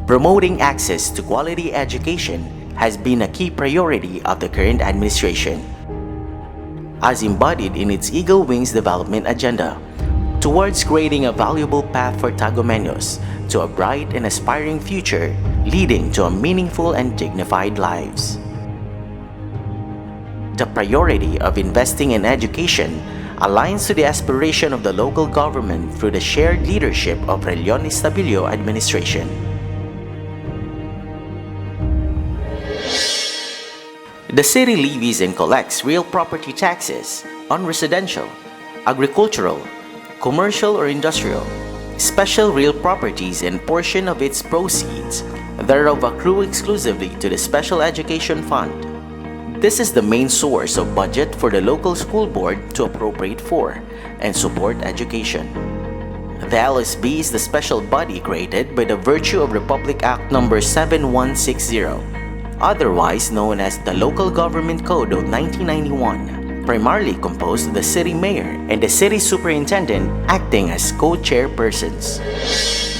Promoting access to quality education has been a key priority of the current administration, as embodied in its Eagle Wings development agenda, towards creating a valuable path for Tagumeños to a bright and aspiring future leading to a meaningful and dignified lives. The priority of investing in education aligns to the aspiration of the local government through the shared leadership of Relion Estabilio administration. The city levies and collects real property taxes on residential, agricultural, commercial or industrial, special real properties, and portion of its proceeds thereof accrue exclusively to the Special Education Fund. This is the main source of budget for the local school board to appropriate for and support education. The LSB is the special body created by the virtue of Republic Act No. 7160, otherwise known as the Local Government Code of 1991, primarily composed of the city mayor and the city superintendent acting as co-chairpersons.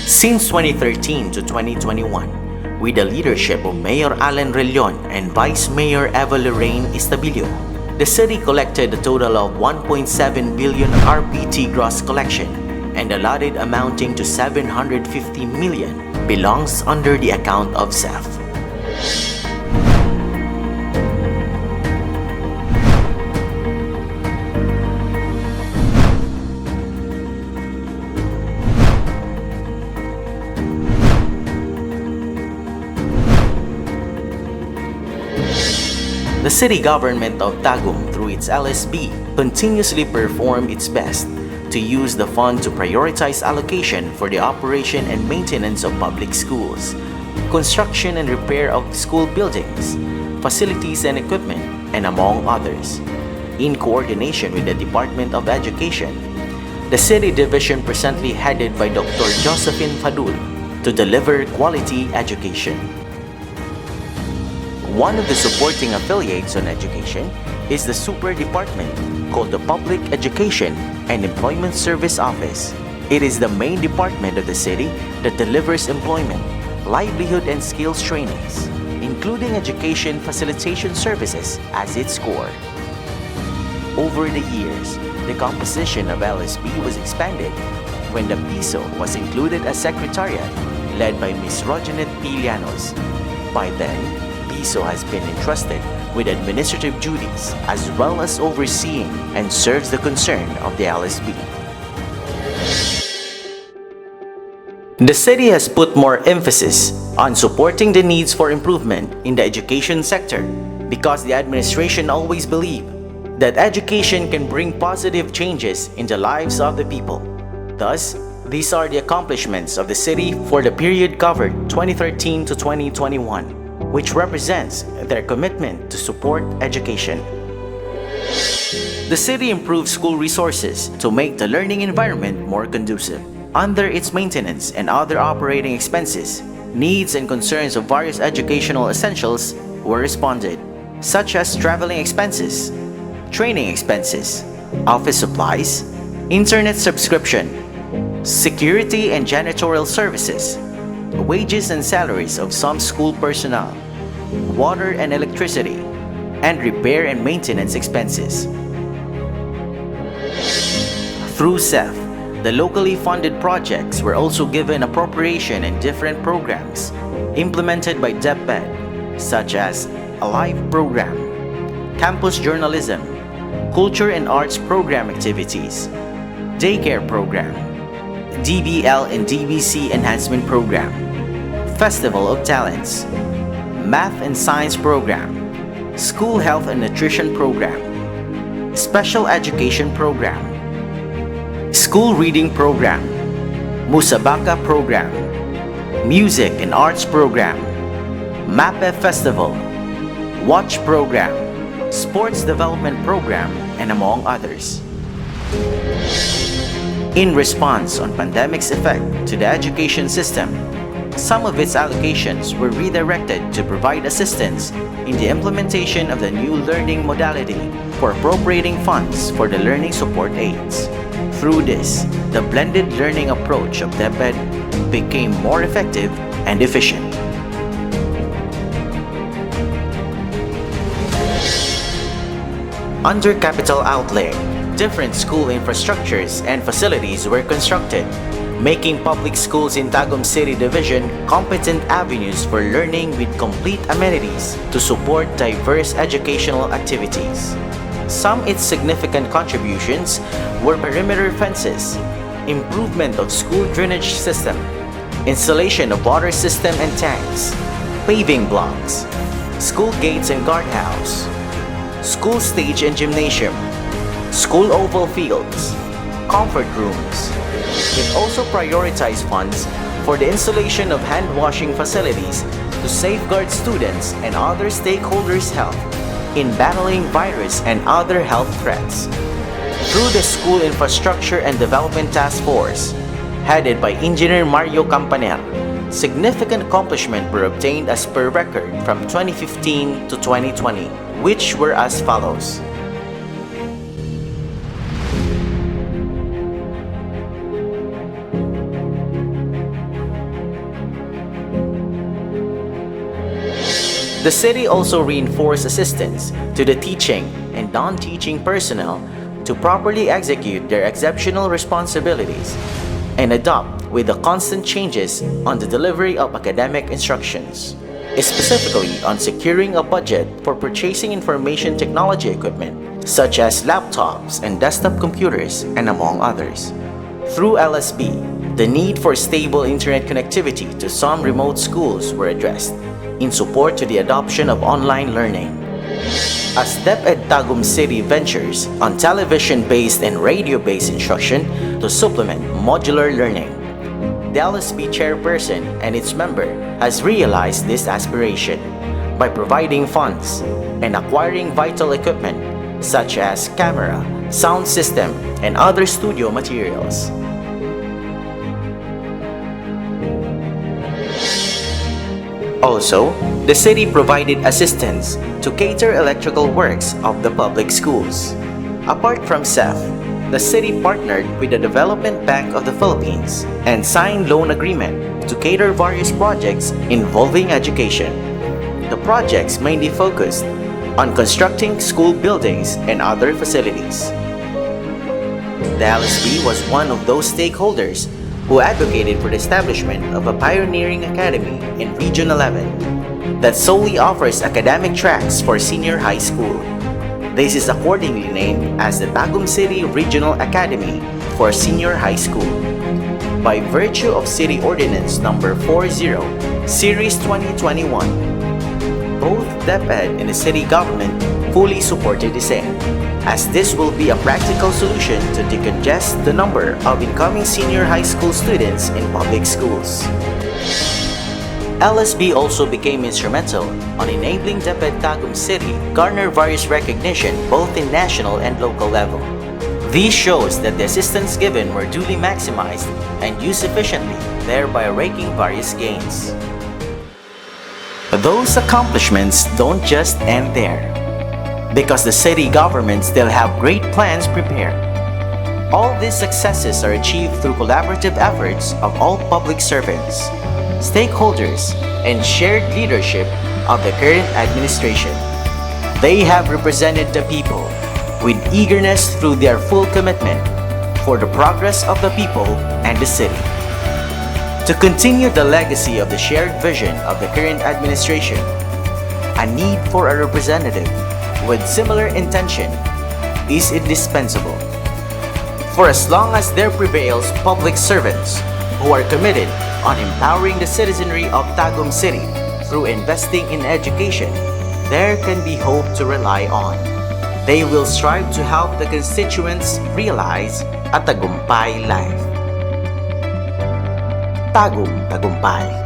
Since 2013 to 2021, with the leadership of Mayor Alan Relion and Vice Mayor Eva Lorraine Estabilio, the city collected a total of 1.7 billion RPT gross collection, and allotted amounting to 750 million belongs under the account of SEF. The city government of Tagum, through its LSB, continuously perform its best to use the fund to prioritize allocation for the operation and maintenance of public schools, construction and repair of school buildings, facilities and equipment, and among others. In coordination with the Department of Education, the city division presently headed by Dr. Josephine Fadul to deliver quality education. One of the supporting affiliates on education is the super department called the Public Education and Employment Service Office. It is the main department of the city that delivers employment, livelihood and skills trainings, including education facilitation services as its core. Over the years, the composition of LSB was expanded when the PISO was included as secretariat led by Ms. Rojanet P. Llanos. By then, PISO has been entrusted with administrative duties as well as overseeing and serves the concern of the LSB. The city has put more emphasis on supporting the needs for improvement in the education sector because the administration always believed that education can bring positive changes in the lives of the people. Thus, these are the accomplishments of the city for the period covered 2013 to 2021. Which represents their commitment to support education. The city improves school resources to make the learning environment more conducive. Under its maintenance and other operating expenses, needs and concerns of various educational essentials were responded, such as traveling expenses, training expenses, office supplies, internet subscription, security and janitorial services, wages and salaries of some school personnel, water and electricity, and repair and maintenance expenses. Through SEF, the locally funded projects were also given appropriation in different programs implemented by DepEd, such as a live program, campus journalism, culture and arts program activities, daycare program, DBL and DBC enhancement program, Festival of Talents, Math and Science program, School Health and Nutrition program, Special Education program, School Reading program, Musabaka program, Music and Arts program, MAPE Festival, Watch program, Sports Development program, and among others. In response on pandemic's effect to the education system, some of its allocations were redirected to provide assistance in the implementation of the new learning modality for appropriating funds for the learning support aids. Through this, the blended learning approach of DepEd became more effective and efficient. Under capital outlay, different school infrastructures and facilities were constructed, making public schools in Tagum City Division competent avenues for learning with complete amenities to support diverse educational activities. Some its significant contributions were perimeter fences, improvement of school drainage system, installation of water system and tanks, paving blocks, school gates and guardhouse, school stage and gymnasium, school oval fields, comfort rooms. It also prioritized funds for the installation of hand-washing facilities to safeguard students and other stakeholders' health in battling virus and other health threats. Through the School Infrastructure and Development Task Force, headed by Engineer Mario Campanel, significant accomplishments were obtained as per record from 2015 to 2020, which were as follows. The city also reinforced assistance to the teaching and non-teaching personnel to properly execute their exceptional responsibilities and adapt with the constant changes on the delivery of academic instructions, specifically on securing a budget for purchasing information technology equipment such as laptops and desktop computers, and among others. Through LSB, the need for stable internet connectivity to some remote schools were addressed in support to the adoption of online learning. As DepEd Tagum City ventures on television-based and radio-based instruction to supplement modular learning, the LSB chairperson and its member has realized this aspiration by providing funds and acquiring vital equipment such as camera, sound system, and other studio materials. Also, the city provided assistance to cater electrical works of the public schools. Apart from CEF, the city partnered with the Development Bank of the Philippines and signed loan agreement to cater various projects involving education. The projects mainly focused on constructing school buildings and other facilities. The LSB was one of those stakeholders who advocated for the establishment of a pioneering academy in Region 11 that solely offers academic tracks for senior high school. This is accordingly named as the Tagum City Regional Academy for Senior High School. By virtue of City Ordinance No. 40, Series 2021, both DepEd and the city government fully supported the same, as this will be a practical solution to decongest the number of incoming senior high school students in public schools. LSB also became instrumental on enabling DepEd Tagum City garner various recognition both in national and local level. This shows that the assistance given were duly maximized and used efficiently, thereby raking various gains. Those accomplishments don't just end there, because the city government still have great plans prepared. All these successes are achieved through collaborative efforts of all public servants, stakeholders, and shared leadership of the current administration. They have represented the people with eagerness through their full commitment for the progress of the people and the city. To continue the legacy of the shared vision of the current administration, a need for a representative with similar intention is indispensable. For as long as there prevails public servants who are committed on empowering the citizenry of Tagum City through investing in education, there can be hope to rely on. They will strive to help the constituents realize a tagumpay life. Tagum Tagumpay.